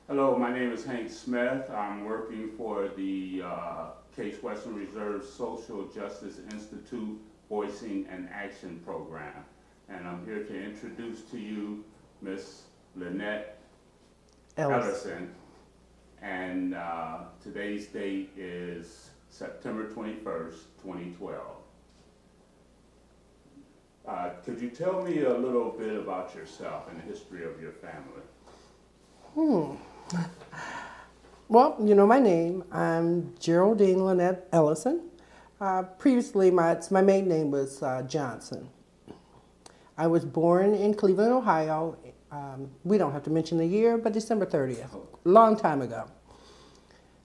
Hello, my name is Hank Smith. I'm working for the Case Western Reserve Social Justice Institute Voicing and Action Program. And I'm here to introduce to you Miss Linnette Ellison. And today's date is September 21st, 2012. Could you tell me a little bit about yourself and the history of your family? Well, you know my name. I'm Geraldine Linnette Ellison. Previously, my maiden name was Johnson. I was born in Cleveland, Ohio. We don't have to mention the year, but December 30th, long time ago.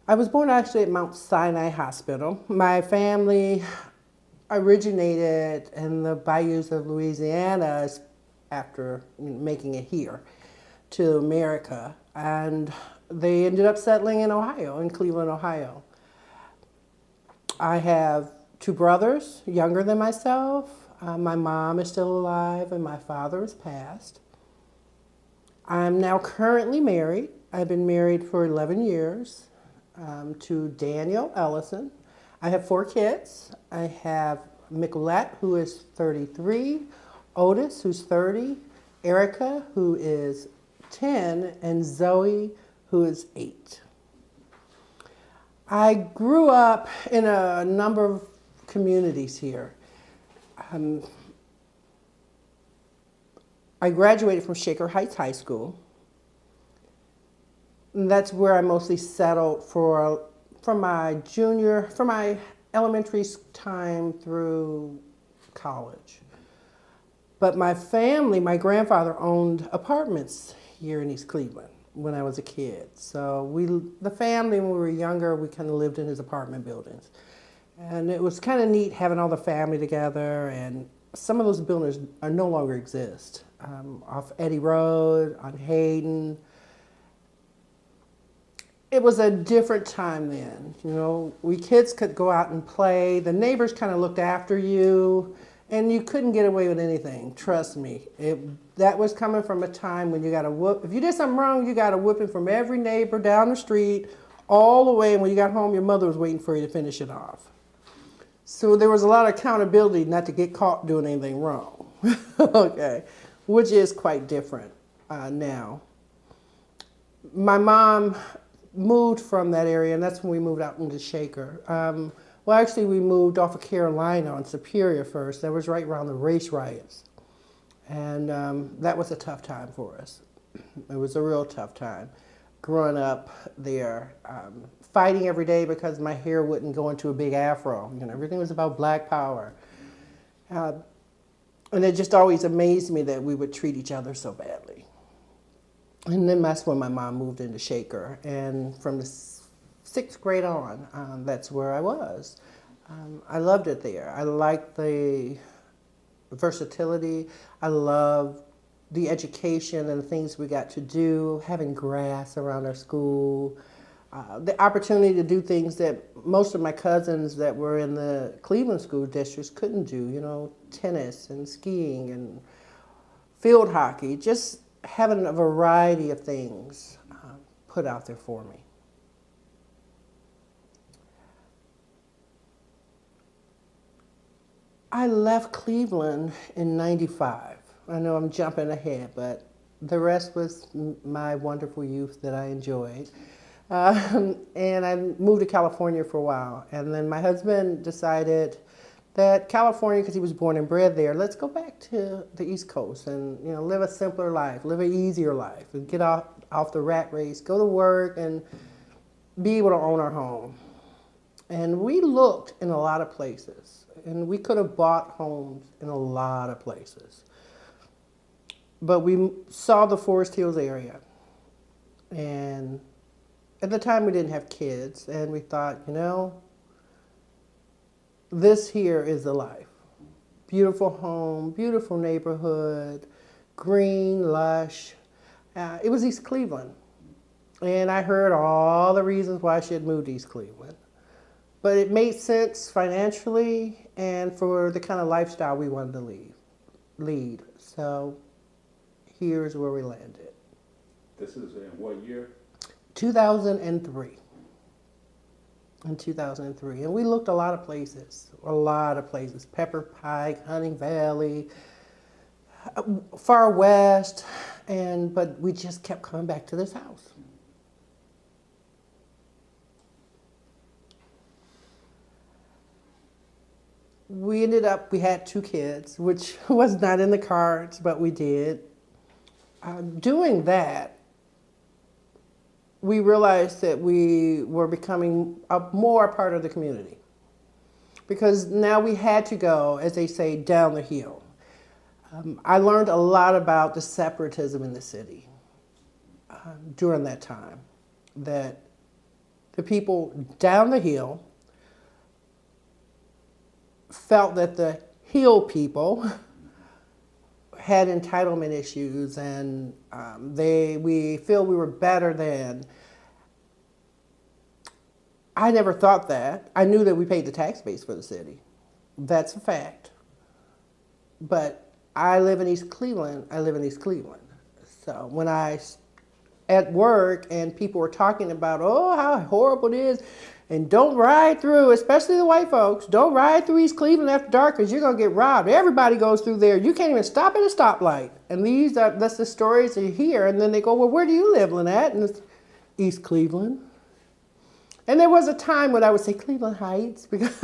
I was born actually at Mount Sinai Hospital. My family originated in the bayous of Louisiana after making it here to America, and they ended up settling in Ohio, in Cleveland, Ohio. I have two brothers, younger than myself. My mom is still alive and my father has passed. I'm now currently married. I've been married for 11 years to Daniel Ellison. I have 4 kids. I have Nicolette, who is 33, Otis, who's 30, Erica, who is 10, and Zoe, who is 8. I grew up in a number of communities here. I graduated from Shaker Heights High School. And that's where I mostly settled from my elementary time through college. But my family, my grandfather owned apartments here in East Cleveland when I was a kid. So the family, when we were younger, we kind of lived in his apartment buildings. And it was kind of neat having all the family together, and some of those buildings no longer exist. Off Eddy Road, on Hayden. It was a different time then. You know, we kids could go out and play. The neighbors kind of looked after you, and you couldn't get away with anything. Trust me. That was coming from a time when you got a whoop. If you did something wrong, you got a whooping from every neighbor down the street, all the way. And when you got home, your mother was waiting for you to finish it off. So there was a lot of accountability not to get caught doing anything wrong. Okay, which is quite different now. My mom moved from that area, and that's when we moved out into Shaker. Well, actually, we moved off of Carolina on Superior first. That was right around the race riots. And that was a tough time for us. It was a real tough time growing up there, fighting every day because my hair wouldn't go into a big afro. You know, everything was about black power. And it just always amazed me that we would treat each other so badly. And then that's when my mom moved into Shaker. And from the 6th grade on, that's where I was. I loved it there. I liked the versatility. I loved the education and the things we got to do, having grass around our school, the opportunity to do things that most of my cousins that were in the Cleveland school districts couldn't do, you know, tennis and skiing and field hockey, just having a variety of things put out there for me. I left Cleveland in '95. I know I'm jumping ahead, but the rest was my wonderful youth that I enjoyed. And I moved to California for a while. And then my husband decided that California, because he was born and bred there, let's go back to the East Coast and, you know, live a simpler life, live an easier life, and get off the rat race, go to work, and be able to own our home. And we looked in a lot of places, and we could have bought homes in a lot of places. But we saw the Forest Hills area, and at the time we didn't have kids, and we thought, you know, this here is the life. Beautiful home, beautiful neighborhood, green, lush. It was East Cleveland. And I heard all the reasons why I should move to East Cleveland. But it made sense financially and for the kind of lifestyle we wanted to lead. So here's where we landed. This is in what year? 2003. In 2003. And we looked a lot of places. Pepper Pike, Hunting Valley, far west, but we just kept coming back to this house. We had 2 kids, which was not in the cards, but we did. Doing that, we realized that we were becoming a more part of the community. Because now we had to go, as they say, down the hill. I learned a lot about the separatism in the city during that time. That the people down the hill felt that the hill people had entitlement issues, and we feel we were better than. I never thought that. I knew that we paid the tax base for the city. That's a fact. But I live in East Cleveland. So when at work and people were talking about, oh, how horrible it is, and don't ride through, especially the white folks, don't ride through East Cleveland after dark because you're going to get robbed. Everybody goes through there. You can't even stop at a stoplight. And that's the stories you hear. And then they go, well, where do you live, Linnette? And it's East Cleveland. And there was a time when I would say Cleveland Heights because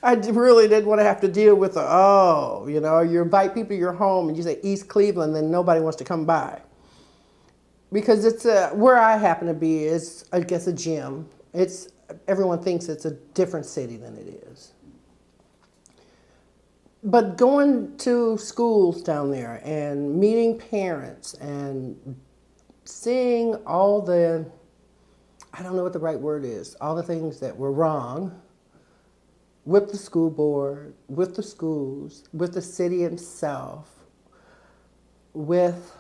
I really didn't want to have to deal with you invite people to your home and you say East Cleveland, then nobody wants to come by. Because it's where I happen to be is, I guess, a gym. Everyone thinks it's a different city than it is. But going to schools down there and meeting parents and seeing all the, I don't know what the right word is, all the things that were wrong with the school board, with the schools, with the city itself, with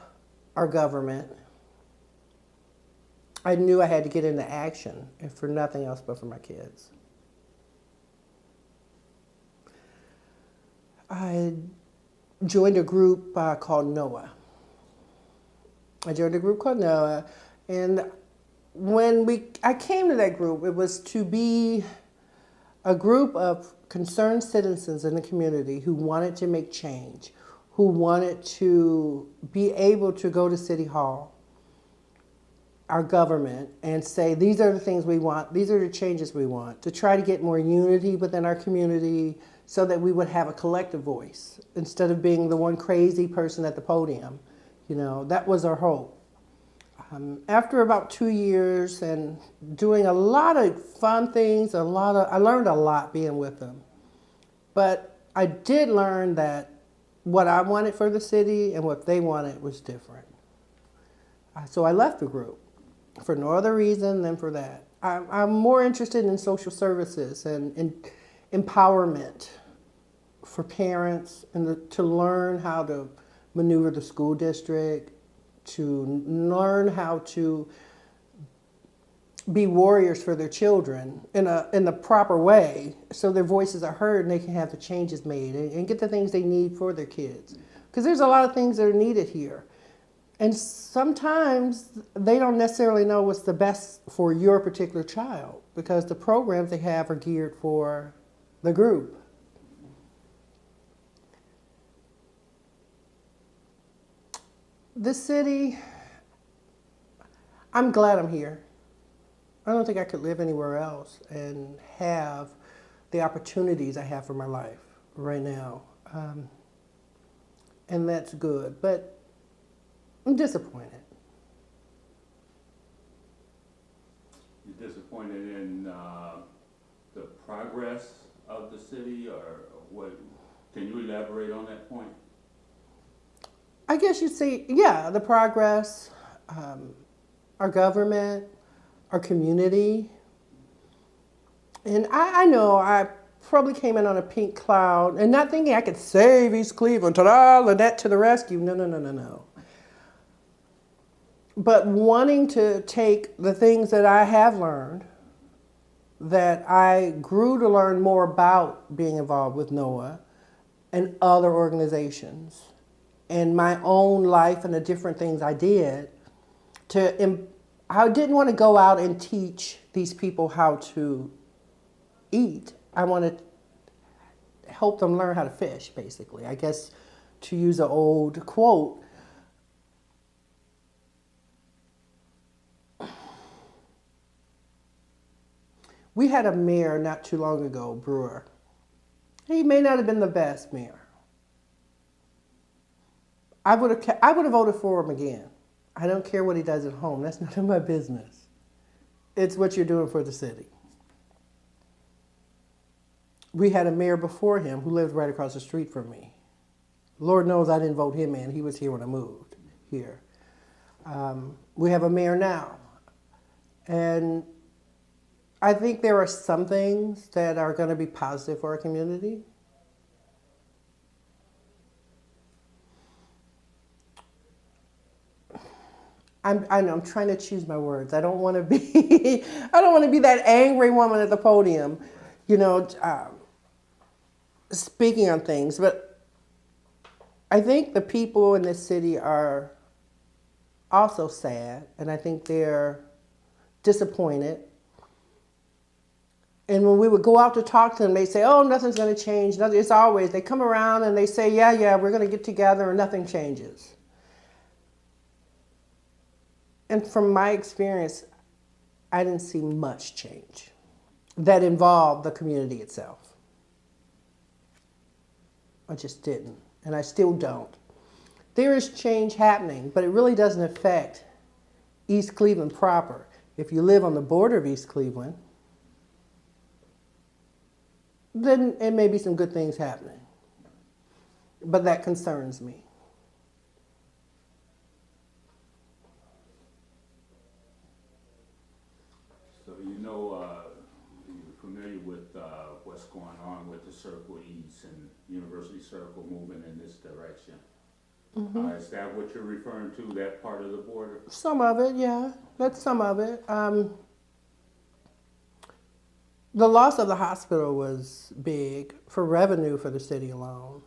our government, I knew I had to get into action, and for nothing else but for my kids. I joined a group called NOAA. And when I came to that group, it was to be a group of concerned citizens in the community who wanted to make change, who wanted to be able to go to City Hall, our government, and say, these are the things we want, these are the changes we want, to try to get more unity within our community so that we would have a collective voice instead of being the one crazy person at the podium. That was our hope. After about 2 years and doing a lot of fun things, I learned a lot being with them. But I did learn that what I wanted for the city and what they wanted was different. So I left the group for no other reason than for that. I'm more interested in social services and in empowerment for parents and to learn how to maneuver the school district, to learn how to be warriors for their children in the proper way so their voices are heard and they can have the changes made and get the things they need for their kids. Because there's a lot of things that are needed here. And sometimes they don't necessarily know what's the best for your particular child because the programs they have are geared for the group. This city, I'm glad I'm here. I don't think I could live anywhere else and have the opportunities I have for my life right now. And that's good, but I'm disappointed. You're disappointed in the progress of the city, or what? Can you elaborate on that point? I guess you'd say, yeah, the progress, our government, our community. And I know I probably came in on a pink cloud and not thinking I could save East Cleveland, ta-da, Linnette to the rescue. No. But wanting to take the things that I have learned, that I grew to learn more about being involved with NOAA and other organizations, and my own life and the different things I did, I didn't want to go out and teach these people how to eat. I wanted to help them learn how to fish, basically. I guess, to use an old quote, we had a mayor not too long ago, Brewer. He may not have been the best mayor. I would have voted for him again. I don't care what he does at home. That's none of my business. It's what you're doing for the city. We had a mayor before him who lived right across the street from me. Lord knows I didn't vote him in. He was here when I moved here. We have a mayor now. And I think there are some things that are going to be positive for our community. I'm trying to choose my words. I don't want to be that angry woman at the podium, speaking on things. But I think the people in this city are also sad, and I think they're disappointed. And when we would go out to talk to them, they say, "Oh, nothing's going to change." It's always, they come around and they say, yeah, we're going to get together, and nothing changes. And from my experience, I didn't see much change that involved the community itself. I just didn't, and I still don't. There is change happening, but it really doesn't affect East Cleveland proper. If you live on the border of East Cleveland, then it may be some good things happening. But that concerns me. So you're familiar with what's going on with the Circle East and University Circle moving in this direction. Mm-hmm. Is that what you're referring to, that part of the border? Some of it, yeah. That's some of it. The loss of the hospital was big for revenue for the city alone.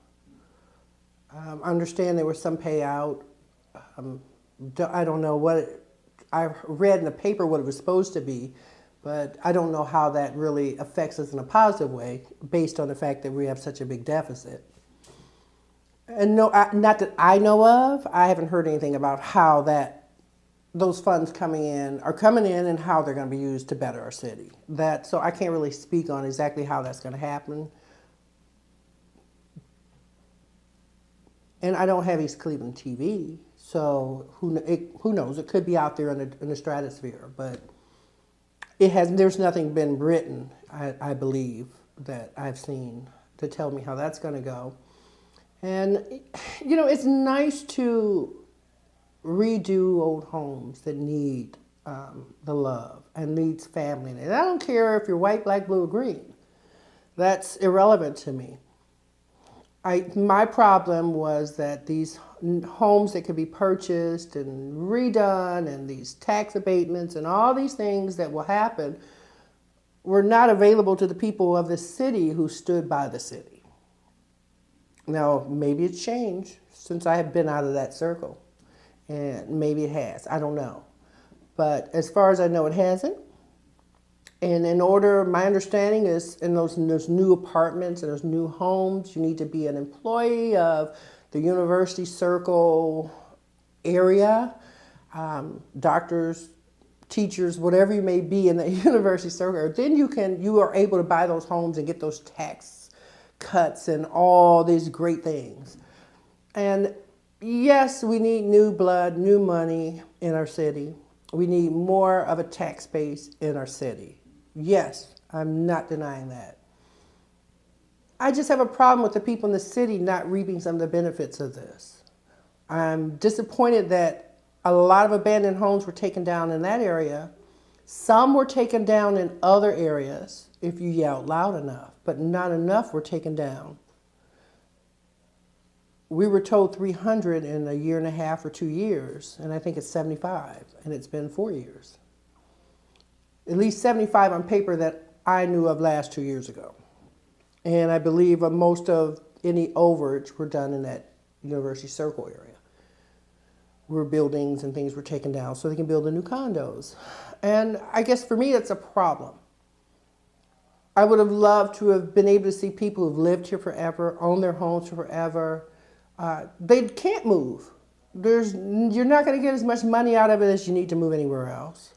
I understand there was some payout. I don't know I read in the paper what it was supposed to be, but I don't know how that really affects us in a positive way based on the fact that we have such a big deficit. And no, not that I know of. I haven't heard anything about how those funds are coming in and how they're going to be used to better our city. So I can't really speak on exactly how that's going to happen. And I don't have East Cleveland TV, so who knows? It could be out there in the stratosphere, but there's nothing been written, I believe, that I've seen to tell me how that's going to go. And, it's nice to redo old homes that need the love and needs family. And I don't care if you're white, black, blue, or green. That's irrelevant to me. My problem was that these homes that could be purchased and redone and these tax abatements and all these things that will happen were not available to the people of the city who stood by the city. Now, maybe it's changed since I have been out of that circle. And maybe it has. I don't know. But as far as I know, it hasn't. And my understanding is in those new apartments and those new homes, you need to be an employee of the University Circle area, doctors, teachers, whatever you may be in the University Circle. Then you are able to buy those homes and get those tax cuts and all these great things. And yes, we need new blood, new money in our city. We need more of a tax base in our city. Yes, I'm not denying that. I just have a problem with the people in the city not reaping some of the benefits of this. I'm disappointed that a lot of abandoned homes were taken down in that area. Some were taken down in other areas, if you yelled loud enough, but not enough were taken down. We were told 300 in a year and a half or 2 years, and I think it's 75, and it's been 4 years. At least 75 on paper that I knew of last 2 years ago. And I believe most of any overage were done in that University Circle area. where buildings and things were taken down so they can build the new condos. And I guess for me, it's a problem. I would have loved to have been able to see people who've lived here forever, own their homes forever. They can't move. You're not going to get as much money out of it as you need to move anywhere else.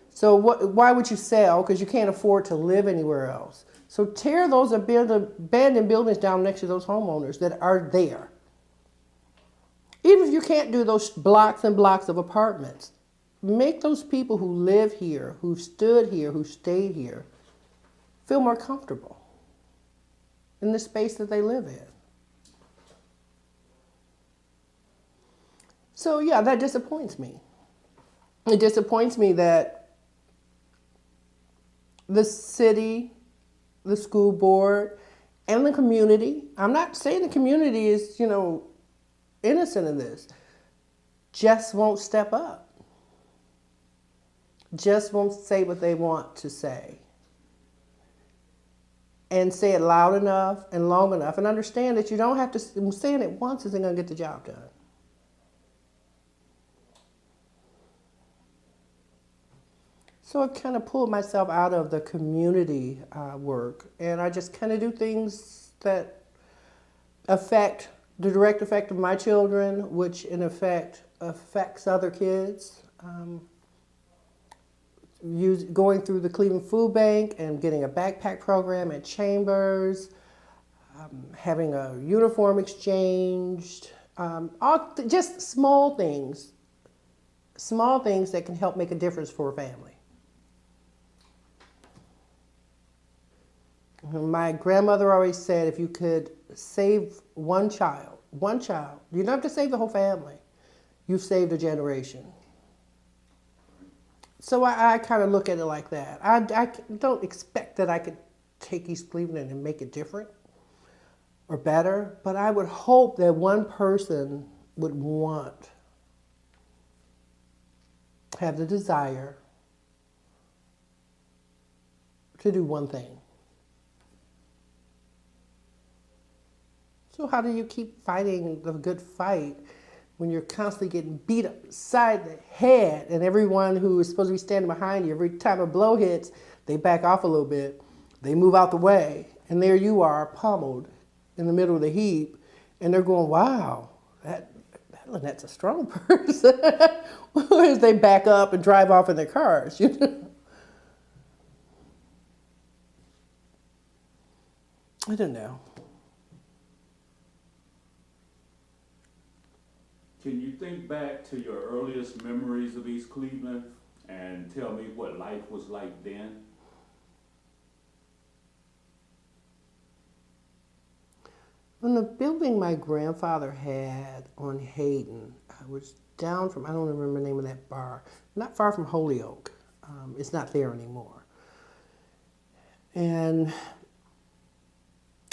So why would you sell? Because you can't afford to live anywhere else. So tear those abandoned buildings down next to those homeowners that are there. Even if you can't do those blocks and blocks of apartments, make those people who live here, who stood here, who stayed here, feel more comfortable in the space that they live in. So yeah, that disappoints me. It disappoints me that the city, the school board, and the community, I'm not saying the community is, innocent in this, just won't step up. Just won't say what they want to say. And say it loud enough and long enough and understand that you don't have to, saying it once isn't going to get the job done. So I've kind of pulled myself out of the community work, and I just kind of do things that affect the direct effect of my children, which in effect affects other kids. Going through the Cleveland Food Bank and getting a backpack program at Chambers, having a uniform exchanged, just small things that can help make a difference for a family. My grandmother always said, if you could save one child, you don't have to save the whole family. You've saved a generation. So I kind of look at it like that. I don't expect that I could take East Cleveland and make it different or better, but I would hope that one person would have the desire to do one thing. So how do you keep fighting the good fight when you're constantly getting beat upside the head and everyone who is supposed to be standing behind you, every time a blow hits, they back off a little bit, they move out the way, and there you are, pummeled in the middle of the heap, and they're going, wow, that Linnette's a strong person. As they back up and drive off in their cars, I don't know. Can you think back to your earliest memories of East Cleveland and tell me what life was like then? On the building my grandfather had on Hayden, I was down from, I don't remember the name of that bar, not far from Holyoke. It's not there anymore. And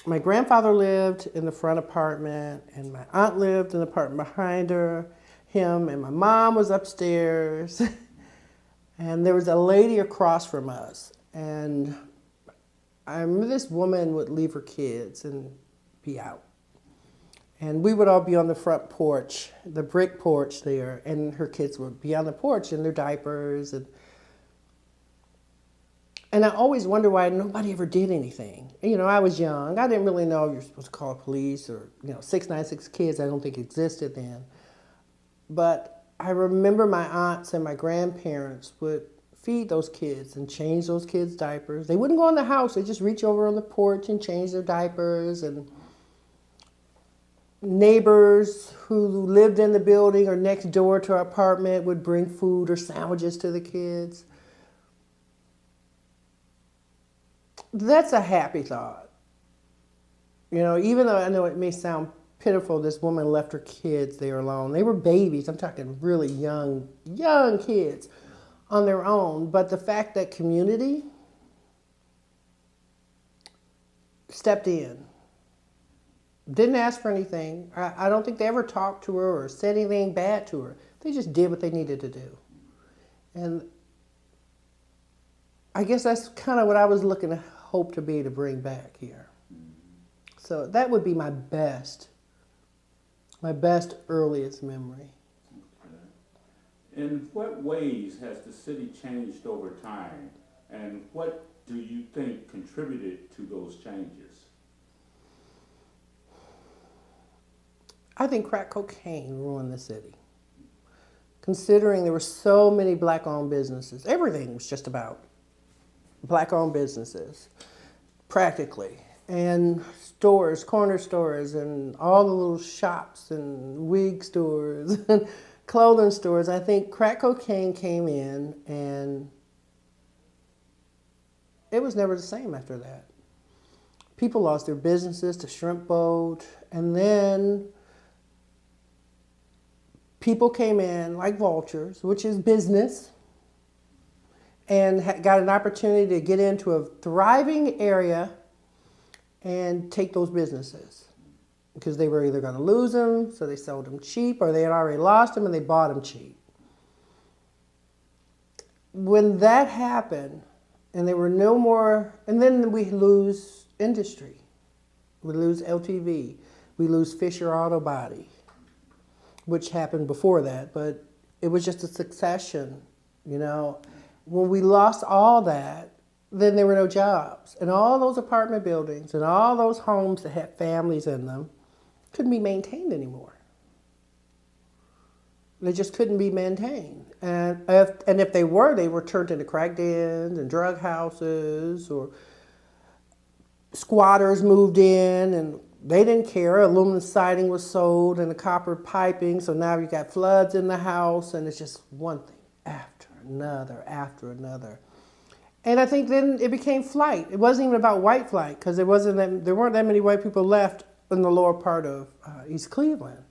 my grandfather lived in the front apartment, and my aunt lived in the apartment behind him, and my mom was upstairs. And there was a lady across from us. And I remember this woman would leave her kids and be out. And we would all be on the front porch, the brick porch there, and her kids would be on the porch in their diapers. And I always wonder why nobody ever did anything. I was young. I didn't really know if you're supposed to call police or, 696 kids I don't think existed then. But I remember my aunts and my grandparents would feed those kids and change those kids' diapers. They wouldn't go in the house. They'd just reach over on the porch and change their diapers. And neighbors who lived in the building or next door to our apartment would bring food or sandwiches to the kids. That's a happy thought. Even though I know it may sound pitiful, this woman left her kids there alone. They were babies. I'm talking really young kids on their own. But the fact that community stepped in, didn't ask for anything. I don't think they ever talked to her or said anything bad to her. They just did what they needed to do. And I guess that's kind of what I was looking to hope to be able to bring back here. So that would be my best earliest memory. Okay. In what ways has the city changed over time, and what do you think contributed to those changes? I think crack cocaine ruined the city. Considering there were so many black-owned businesses, everything was just about black-owned businesses, practically. And stores, corner stores, and all the little shops and wig stores and clothing stores. I think crack cocaine came in and it was never the same after that. People lost their businesses to shrimp boat, and then people came in like vultures, which is business, and got an opportunity to get into a thriving area and take those businesses because they were either going to lose them, so they sold them cheap, or they had already lost them and they bought them cheap. When that happened, and there were no more, and then we lose industry. We lose LTV. We lose Fisher Auto Body, which happened before that, but it was just a succession, you know. When we lost all that, then there were no jobs. And all those apartment buildings and all those homes that had families in them couldn't be maintained anymore. They just couldn't be maintained. And if they were turned into crack dens and drug houses, or squatters moved in and they didn't care. Aluminum siding was sold and the copper piping, so now you got floods in the house, and it's just one thing after another, after another. And I think then it became flight. It wasn't even about white flight, because there weren't that many white people left in the lower part of East Cleveland.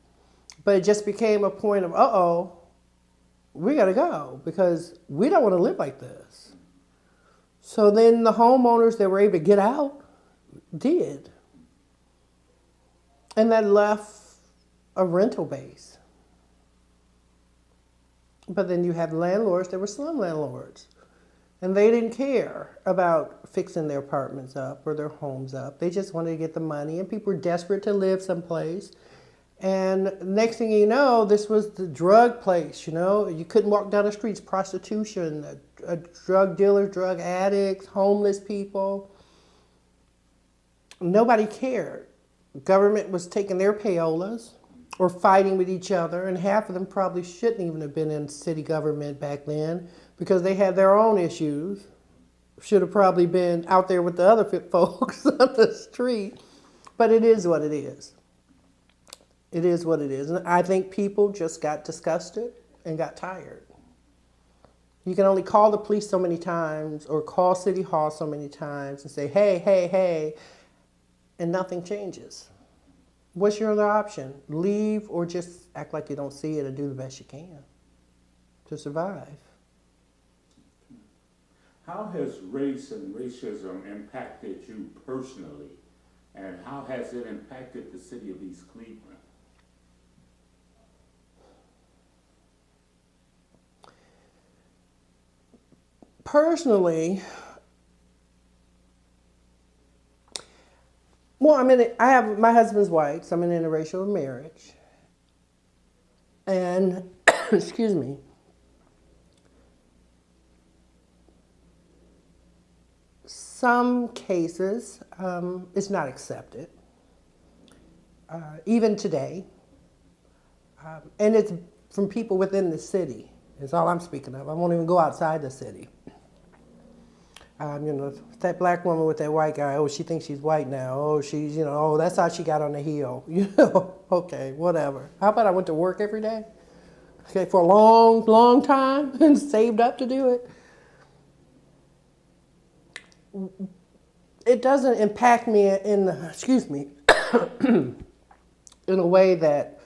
But it just became a point of, uh-oh, we got to go, because we don't want to live like this. So then the homeowners that were able to get out did. And that left a rental base. But then you have landlords that were slum landlords. And they didn't care about fixing their apartments up or their homes up. They just wanted to get the money, and people were desperate to live someplace. And next thing you know, this was the drug place, you know. You couldn't walk down the streets, prostitution, drug dealers, drug addicts, homeless people. Nobody cared. Government was taking their payolas or fighting with each other, and half of them probably shouldn't even have been in city government back then because they had their own issues. Should have probably been out there with the other folks on the street. But it is what it is. It is what it is. And I think people just got disgusted and got tired. You can only call the police so many times or call City Hall so many times and say, hey, hey, hey, and nothing changes. What's your other option? Leave or just act like you don't see it and do the best you can to survive. How has race and racism impacted you personally, and how has it impacted the city of East Cleveland? Personally, well, I have my husband's white, so I'm in an interracial marriage. And, excuse me, some cases, it's not accepted, even today. And it's from people within the city, is all I'm speaking of. I won't even go outside the city. You know, that black woman with that white guy, oh, she thinks she's white now. Oh, she's, you know, oh, that's how she got on the hill. You know, okay, whatever. How about I went to work every day? Okay, for a long, long time and saved up to do it. It doesn't impact me in a way that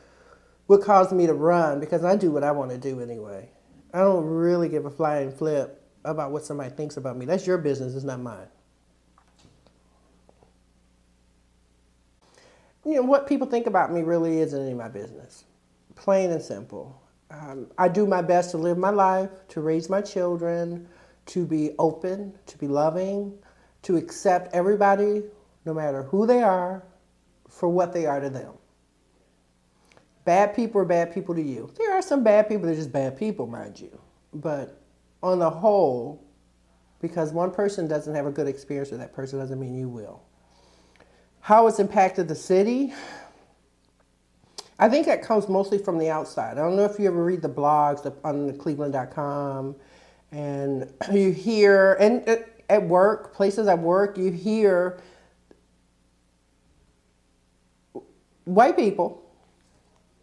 would cause me to run, because I do what I want to do anyway. I don't really give a flying flip about what somebody thinks about me. That's your business, it's not mine. You know, what people think about me really isn't any of my business. Plain and simple. I do my best to live my life, to raise my children, to be open, to be loving, to accept everybody, no matter who they are, for what they are to them. Bad people are bad people to you. There are some bad people that are just bad people, mind you. But on the whole, because one person doesn't have a good experience with that person doesn't mean you will. How it's impacted the city? I think that comes mostly from the outside. I don't know if you ever read the blogs on the Cleveland.com, and you hear, and at work, places at work, you hear white people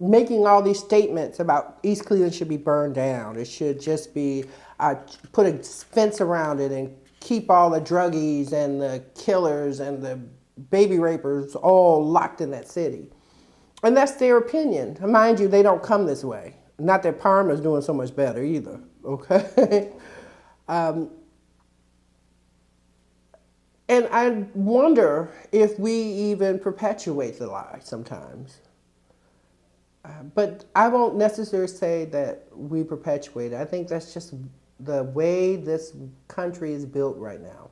making all these statements about East Cleveland should be burned down. It should just be put a fence around it and keep all the druggies and the killers and the baby rapers all locked in that city. And that's their opinion. Mind you, they don't come this way. Not that Parma's doing so much better either, okay? And I wonder if we even perpetuate the lie sometimes. But I won't necessarily say that we perpetuate it. I think that's just the way this country is built right now.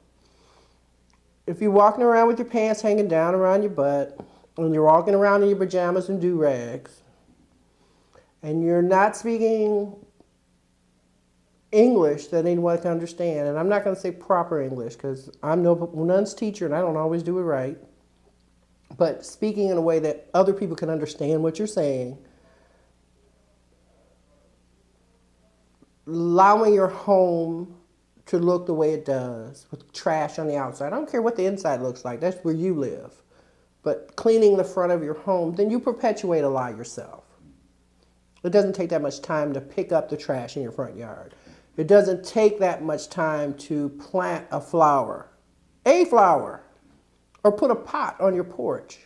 If you're walking around with your pants hanging down around your butt, and you're walking around in your pajamas and do-rags, and you're not speaking English that anyone can understand, and I'm not going to say proper English because I'm none's teacher and I don't always do it right, but speaking in a way that other people can understand what you're saying, allowing your home to look the way it does, with trash on the outside. I don't care what the inside looks like, that's where you live. But cleaning the front of your home, then you perpetuate a lie yourself. It doesn't take that much time to pick up the trash in your front yard. It doesn't take that much time to plant a flower, or put a pot on your porch.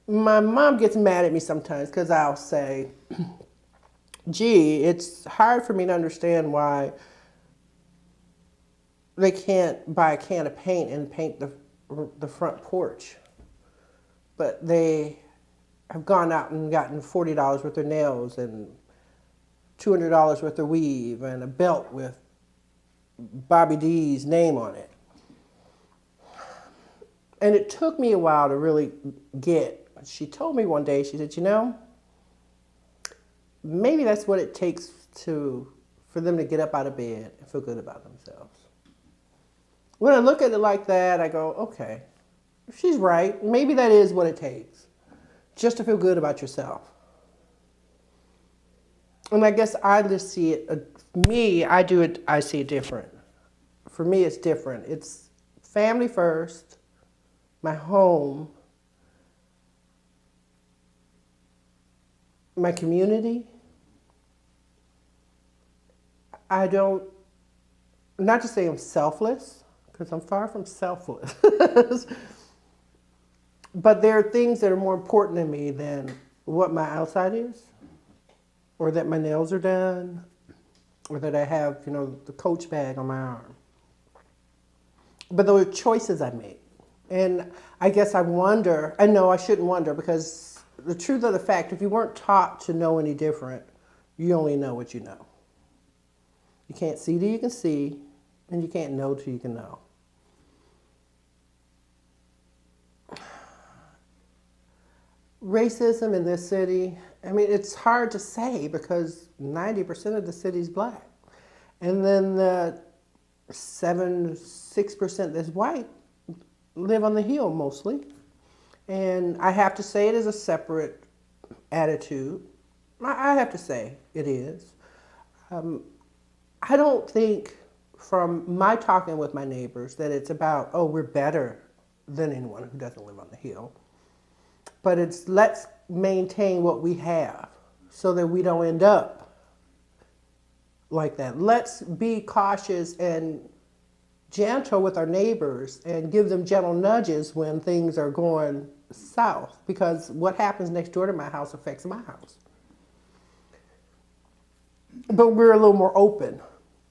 My mom gets mad at me sometimes because I'll say, gee, it's hard for me to understand why they can't buy a can of paint and paint the front porch. But they have gone out and gotten $40 worth of nails and $200 worth of weave and a belt with Bobby D's name on it. And it took me a while to really get. She told me one day, she said, you know, maybe that's what it takes for them to get up out of bed and feel good about themselves. When I look at it like that, I go, okay, she's right. Maybe that is what it takes, just to feel good about yourself. And I guess I just see it, I see it different. For me, it's different. It's family first, my home, my community. Not to say I'm selfless, because I'm far from selfless. But there are things that are more important to me than what my outside is, or that my nails are done, or that I have, the Coach bag on my arm. But those are choices I make. And I guess I wonder, I know I shouldn't wonder, because the truth of the fact, if you weren't taught to know any different, you only know what you know. You can't see till you can see, and you can't know till you can know. Racism in this city, it's hard to say because 90% of the city is black. And then the 6% that's white live on the hill mostly. And I have to say it is a separate attitude. I have to say it is. I don't think from my talking with my neighbors that it's about, we're better than anyone who doesn't live on the hill. But it's let's maintain what we have so that we don't end up like that. Let's be cautious and gentle with our neighbors and give them gentle nudges when things are going south, because what happens next door to my house affects my house. But we're a little more open.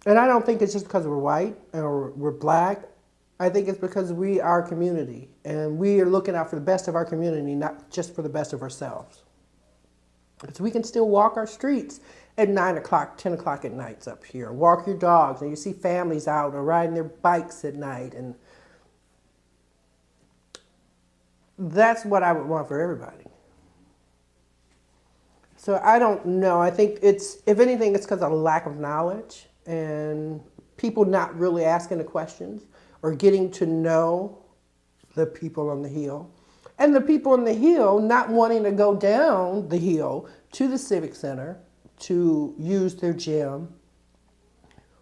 And I don't think it's just because we're white or we're black. I think it's because we are a community, and we are looking out for the best of our community, not just for the best of ourselves. So we can still walk our streets at 9 o'clock, 10 o'clock at nights up here. Walk your dogs, and you see families out or riding their bikes at night. And That's what I would want for everybody. So I don't know. I think it's, if anything, it's because of lack of knowledge and people not really asking the questions or getting to know the people on the hill. And the people on the hill not wanting to go down the hill to the Civic Center to use their gym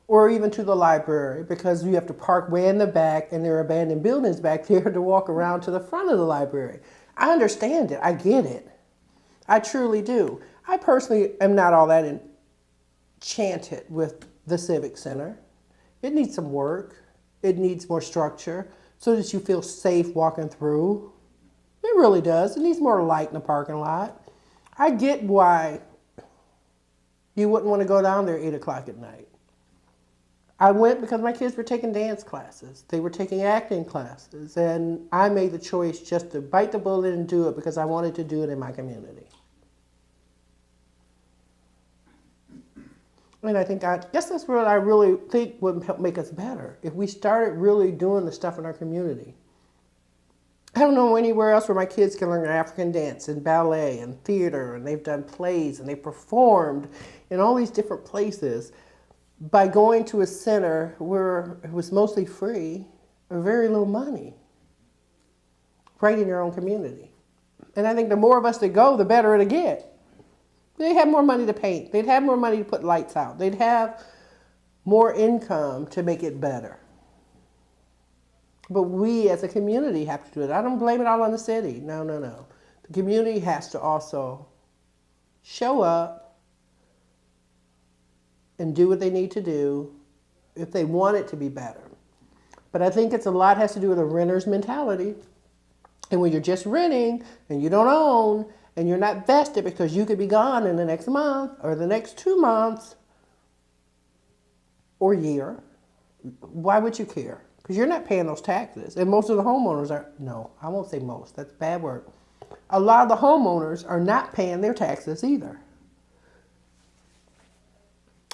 or even to the library because you have to park way in the back and there are abandoned buildings back there to walk around to the front of the library. I understand it. I get it. I truly do. I personally am not all that enchanted with the Civic Center. It needs some work. It needs more structure so that you feel safe walking through. It really does. It needs more light in the parking lot. I get why you wouldn't want to go down there at 8 o'clock at night. I went because my kids were taking dance classes. They were taking acting classes. And I made the choice just to bite the bullet and do it because I wanted to do it in my community. And I guess that's what I really think would help make us better. If we started really doing the stuff in our community. I don't know anywhere else where my kids can learn African dance and ballet and theater, and they've done plays and they've performed in all these different places by going to a center where it was mostly free or very little money, right in your own community. And I think the more of us that go, the better it'll get. They'd have more money to paint. They'd have more money to put lights out. They'd have more income to make it better. But we as a community have to do it. I don't blame it all on the city. No, no, no. The community has to also show up and do what they need to do if they want it to be better. But I think it's a lot has to do with a renter's mentality. And when you're just renting and you don't own and you're not vested because you could be gone in the next month or the next 2 months or year, why would you care? Because you're not paying those taxes. And most of the homeowners are, no, I won't say most, that's a bad word. A lot of the homeowners are not paying their taxes either.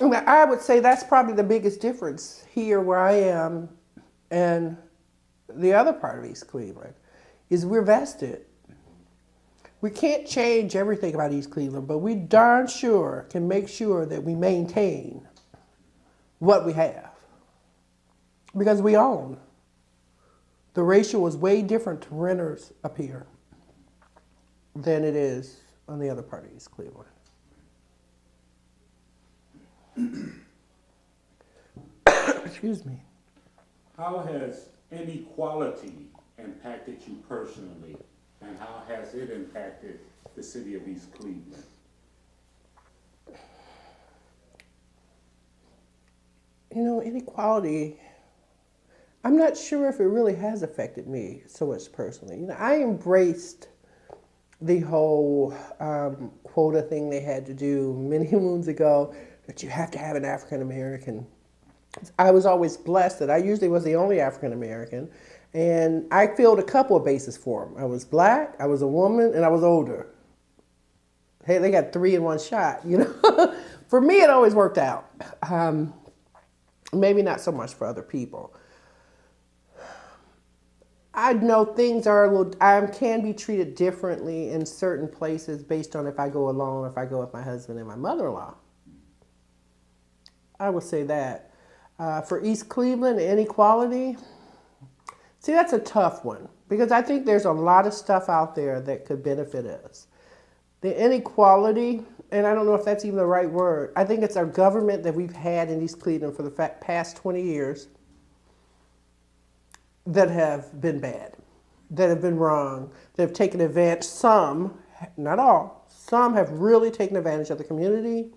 And I would say that's probably the biggest difference here where I am and the other part of East Cleveland is we're vested. We can't change everything about East Cleveland, but we darn sure can make sure that we maintain what we have. Because we own. The ratio is way different to renters up here than it is on the other part of East Cleveland. Excuse me. How has inequality impacted you personally, and how has it impacted the city of East Cleveland? You know, inequality, I'm not sure if it really has affected me so much personally. You know, I embraced the whole quota thing they had to do many moons ago, that you have to have an African American. I was always blessed that I usually was the only African American, and I filled a couple of bases for them. I was black, I was a woman, and I was older. Hey, they got 3 in one shot, you know. For me, it always worked out. Maybe not so much for other people. I know things are a little, can be treated differently in certain places based on if I go alone or if I go with my husband and my mother-in-law. I would say that. For East Cleveland, inequality, see, that's a tough one because I think there's a lot of stuff out there that could benefit us. The inequality, and I don't know if that's even the right word, I think it's our government that we've had in East Cleveland for the past 20 years that have been bad, that have been wrong, that have taken advantage. Some, not all, some have really taken advantage of the community,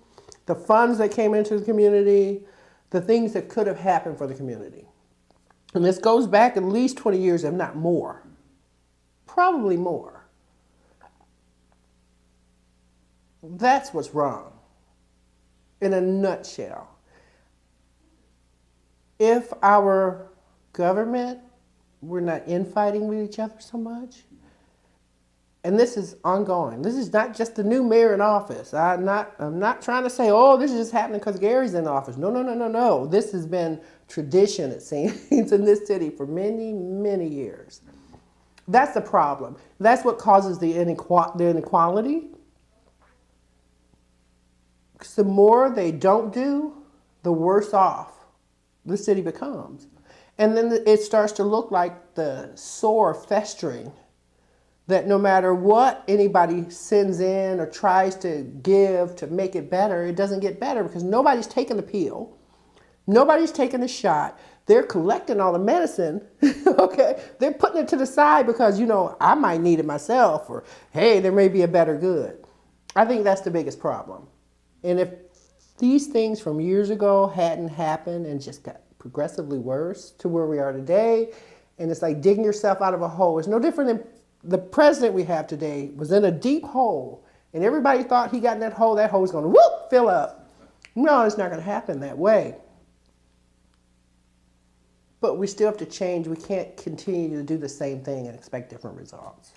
the funds that came into the community, the things that could have happened for the community. And this goes back at least 20 years, if not more. Probably more. That's what's wrong, in a nutshell. If our government were not infighting with each other so much, and this is ongoing. This is not just the new mayor in office. I'm not trying to say, oh, this is just happening because Gary's in office. No, no, no, no, no. This has been tradition, it seems, in this city for many, many years. That's the problem. That's what causes the inequality. Because the more they don't do, the worse off the city becomes. And then it starts to look like the sore festering that no matter what anybody sends in or tries to give to make it better, it doesn't get better because nobody's taking the pill. Nobody's taking the shot. They're collecting all the medicine, okay? They're putting it to the side because, I might need it myself, or, hey, there may be a better good. I think that's the biggest problem. And if these things from years ago hadn't happened and just got progressively worse to where we are today, and it's like digging yourself out of a hole. It's no different than the president we have today was in a deep hole, and everybody thought he got in that hole was going to, whoop, fill up. No, it's not going to happen that way. But we still have to change. We can't continue to do the same thing and expect different results.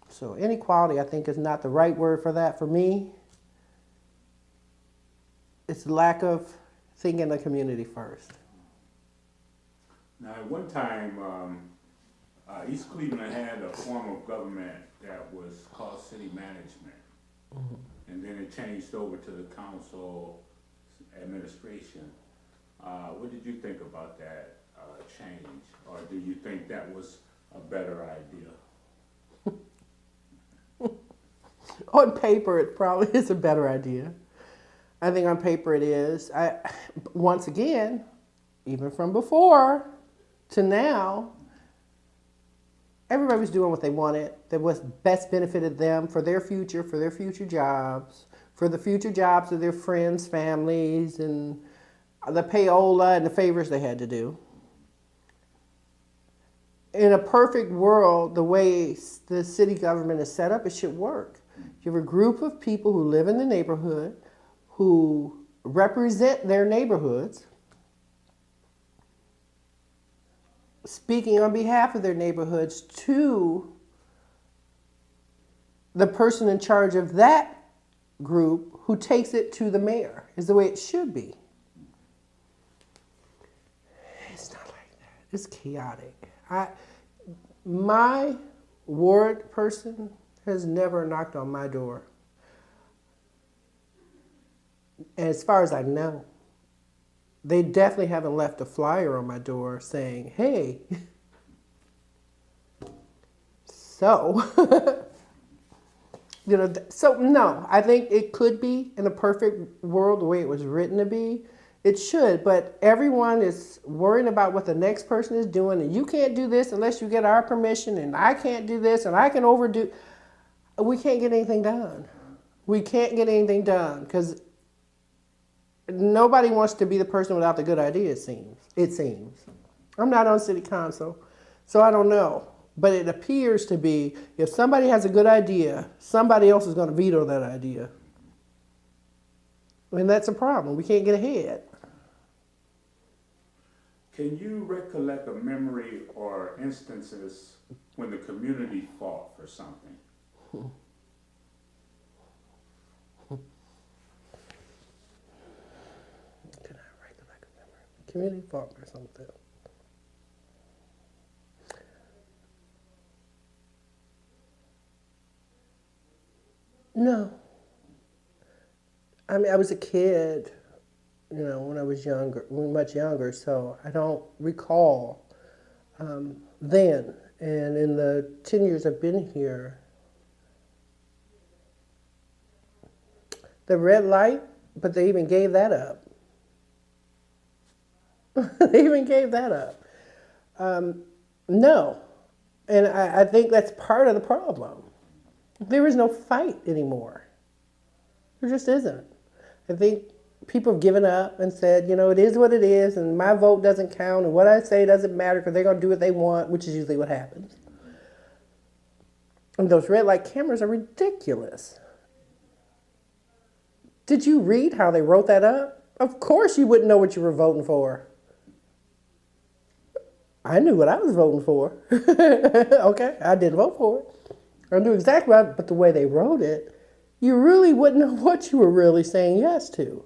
So inequality, I think, is not the right word for that for me. It's lack of thinking the community first. Now, at one time, East Cleveland had a form of government that was called city management. Mm-hmm. And then it changed over to the council administration. What did you think about that change? Or do you think that was a better idea? On paper, it probably is a better idea. I think on paper it is. Once again, even from before to now, everybody was doing what they wanted, that was best benefited them for their future jobs, for the future jobs of their friends, families, and the payola and the favors they had to do. In a perfect world, the way the city government is set up, it should work. You have a group of people who live in the neighborhood, who represent their neighborhoods, speaking on behalf of their neighborhoods to the person in charge of that group who takes it to the mayor, is the way it should be. It's not like that. It's chaotic. My ward person has never knocked on my door. And as far as I know, they definitely haven't left a flyer on my door saying, hey, so, so no, I think it could be in a perfect world the way it was written to be. It should, but everyone is worrying about what the next person is doing, and you can't do this unless you get our permission, and I can't do this, and I can overdo. We can't get anything done. We can't get anything done because nobody wants to be the person without the good idea, it seems. I'm not on city council, so I don't know. But it appears to be if somebody has a good idea, somebody else is going to veto that idea. And that's a problem. We can't get ahead. Can you recollect a memory or instances when the community fought for something? Can I recollect a memory? Community fought for something. No. I mean, I was a kid, when I was much younger, so I don't recall then. And in the 10 years I've been here, the red light, but they even gave that up. They even gave that up. No. And I think that's part of the problem. There is no fight anymore. There just isn't. I think people have given up and said, it is what it is, and my vote doesn't count, and what I say doesn't matter because they're going to do what they want, which is usually what happens. And those red light cameras are ridiculous. Did you read how they wrote that up? Of course you wouldn't know what you were voting for. I knew what I was voting for. Okay, I did vote for it. I knew exactly what, but the way they wrote it, you really wouldn't know what you were really saying yes to.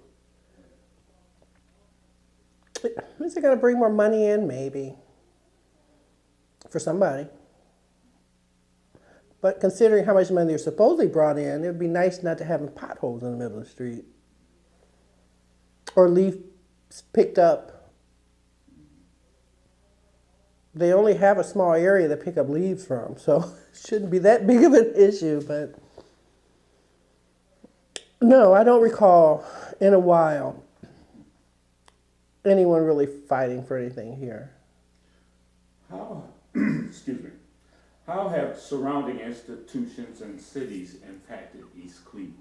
Is it going to bring more money in? Maybe. for somebody. But considering how much money they're supposedly brought in, it would be nice not to have potholes in the middle of the street. Or leaves picked up. They only have a small area to pick up leaves from, so it shouldn't be that big of an issue. But no, I don't recall in a while anyone really fighting for anything here. How, excuse me, how have surrounding institutions and cities impacted East Cleveland?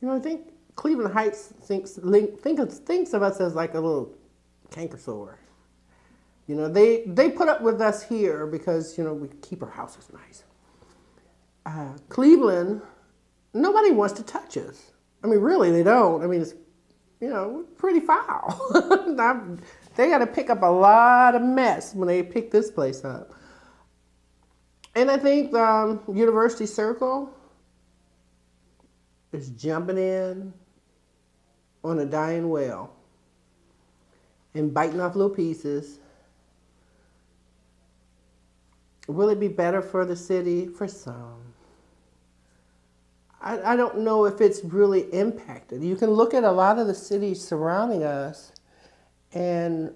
You know, I think Cleveland Heights thinks of us as like a little canker sore. You know, they put up with us here because, you know, we keep our houses nice. Cleveland, nobody wants to touch us. I mean, really, they don't. I mean, it's, you know, pretty foul. They got to pick up a lot of mess when they pick this place up. And I think University Circle is jumping in on a dying well and biting off little pieces. Will it be better for the city? For some. I don't know if it's really impacted. You can look at a lot of the cities surrounding us and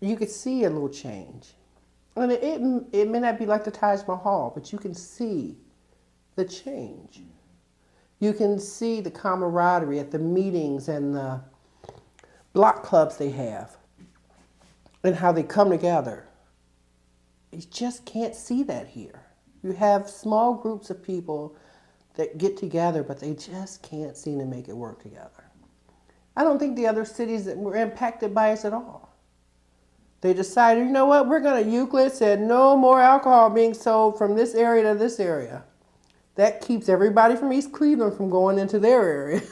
you could see a little change. And it may not be like the Taj Mahal, but you can see the change. You can see the camaraderie at the meetings and the block clubs they have and how they come together. You just can't see that here. You have small groups of people that get together, but they just can't seem to make it work together. I don't think the other cities that were impacted by us at all. They decided, you know what, we're going to, Euclid said no more alcohol being sold from this area to this area. That keeps everybody from East Cleveland from going into their area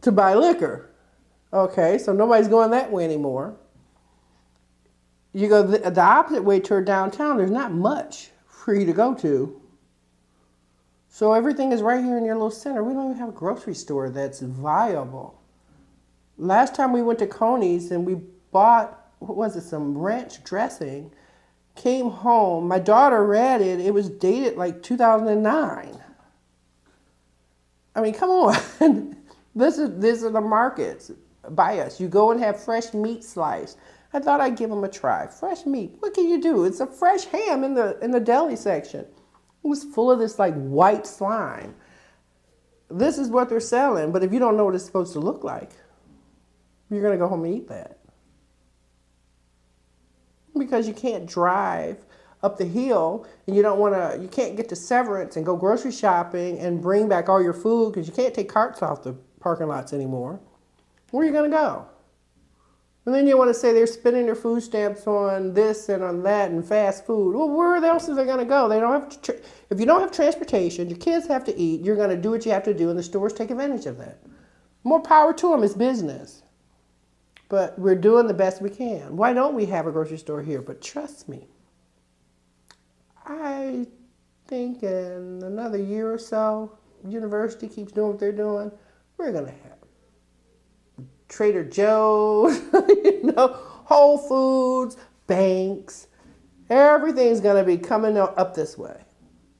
to buy liquor. Okay, so nobody's going that way anymore. You go the opposite way toward downtown, there's not much for you to go to. So everything is right here in your little center. We don't even have a grocery store that's viable. Last time we went to Coney's and we bought, what was it, some ranch dressing, came home, my daughter read it, it was dated like 2009. I mean, come on. These are the markets by us. You go and have fresh meat sliced. I thought I'd give them a try. Fresh meat, what can you do? It's a fresh ham in the deli section. It was full of this like white slime. This is what they're selling, but if you don't know what it's supposed to look like, you're gonna go home and eat that. Because you can't drive up the hill and you can't get to Severance and go grocery shopping and bring back all your food because you can't take carts off the parking lots anymore. Where are you gonna go? And then you want to say they're spending their food stamps on this and on that and fast food. Well, where else are they going to go? They don't have if you don't have transportation, your kids have to eat, you're going to do what you have to do, and the stores take advantage of that. More power to them. It's business. But we're doing the best we can. Why don't we have a grocery store here? But trust me, I think in another year or so, university keeps doing what they're doing, we're going to have Trader Joe's, Whole Foods, banks. Everything's going to be coming up this way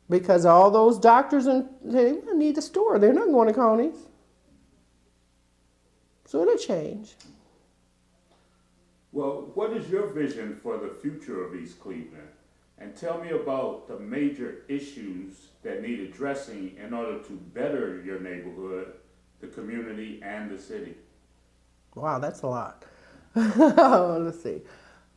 because all those doctors they need a store. They're not going to Coney's. So it'll change. Well, what is your vision for the future of East Cleveland? And tell me about the major issues that need addressing in order to better your neighborhood, the community, and the city. Wow, that's a lot. Let's see.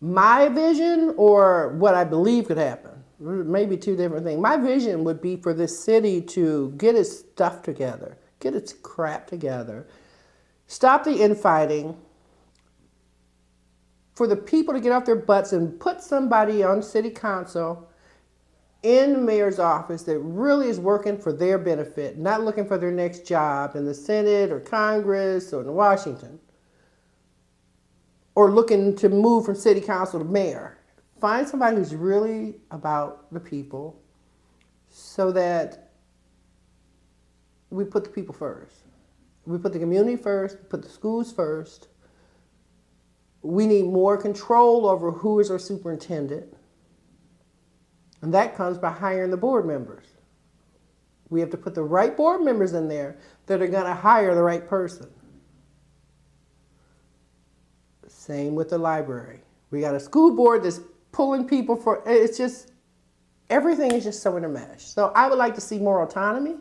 My vision or what I believe could happen, maybe two different things. My vision would be for this city to get its stuff together, get its crap together, stop the infighting, for the people to get off their butts and put somebody on city council in the mayor's office that really is working for their benefit, not looking for their next job in the Senate or Congress or in Washington, or looking to move from city council to mayor. Find somebody who's really about the people so that we put the people first. We put the community first, put the schools first. We need more control over who is our superintendent. And that comes by hiring the board members. We have to put the right board members in there that are going to hire the right person. Same with the library. We got a school board that's pulling people for, it's just, everything is just so intermeshed. So I would like to see more autonomy,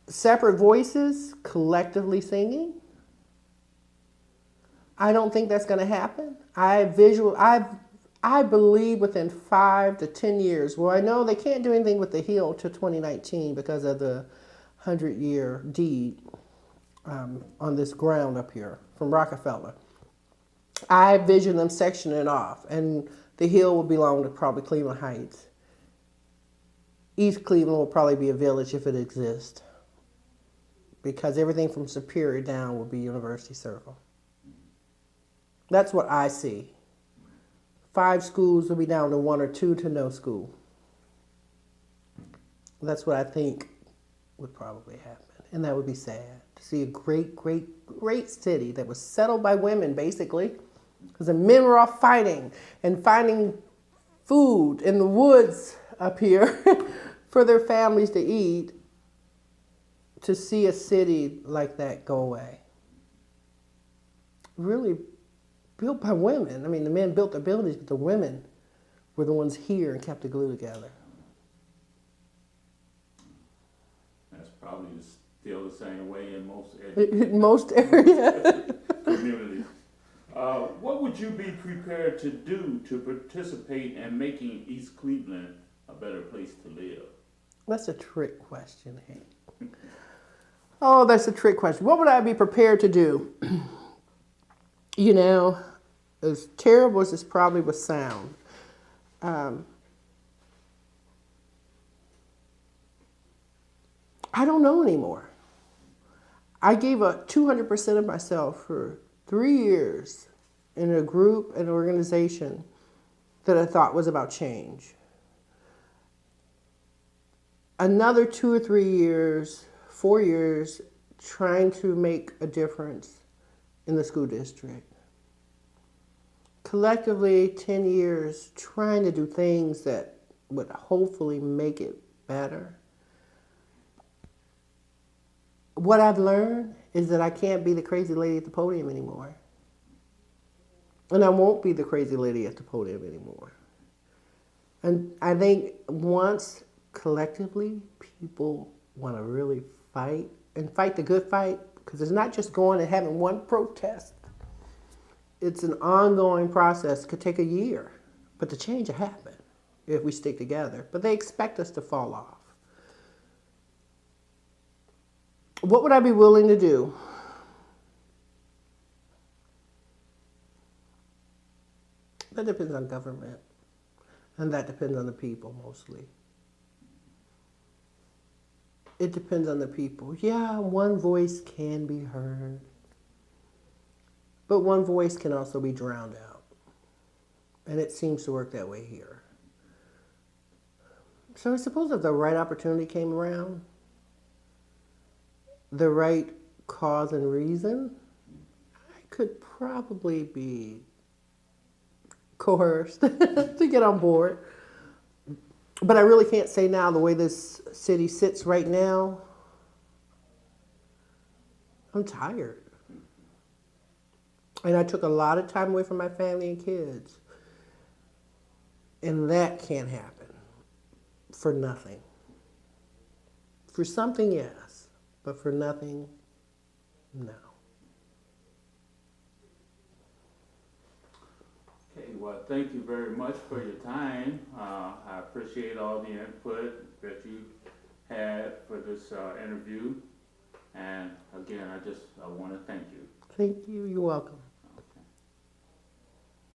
separate voices, collectively singing. I don't think that's going to happen. I believe within 5 to 10 years, well, I know they can't do anything with the Hill till 2019 because of the 100-year deed on this ground up here from Rockefeller. I envision them sectioning it off, and the Hill will belong to probably Cleveland Heights. East Cleveland will probably be a village if it exists, because everything from Superior down will be University Circle. That's what I see. 5 schools will be down to 1 or 2 to no school. That's what I think would probably happen. And that would be sad to see a great, great, great city that was settled by women, basically. Because the men were off fighting and finding food in the woods up here for their families to eat. To see a city like that go away. Really built by women. I mean, the men built the buildings, but the women were the ones here and kept the glue together. That's probably still the same way in most most areas. communities. What would you be prepared to do to participate in making East Cleveland a better place to live? That's a trick question, Hank. Oh, that's a trick question. What would I be prepared to do? You know, as terrible as this probably would sound, I don't know anymore. I gave up 200% of myself for 3 years in a group, an organization that I thought was about change. Another 2 or 3 years, 4 years, trying to make a difference in the school district. Collectively, 10 years trying to do things that would hopefully make it better. What I've learned is that I can't be the crazy lady at the podium anymore. And I won't be the crazy lady at the podium anymore. And I think once collectively people want to really fight, and fight the good fight, because it's not just going and having one protest. It's an ongoing process. It could take a year, but the change will happen if we stick together. But they expect us to fall off. What would I be willing to do? That depends on government, and that depends on the people mostly. It depends on the people. Yeah, one voice can be heard, but one voice can also be drowned out. And it seems to work that way here. So I suppose if the right opportunity came around, the right cause and reason, I could probably be coerced to get on board. But I really can't say now, the way this city sits right now, I'm tired. And I took a lot of time away from my family and kids. And that can't happen for nothing. For something, yes, but for nothing, no. Okay, well, thank you very much for your time. I appreciate all the input that you had for this interview. And again, I want to thank you. Thank you. You're welcome.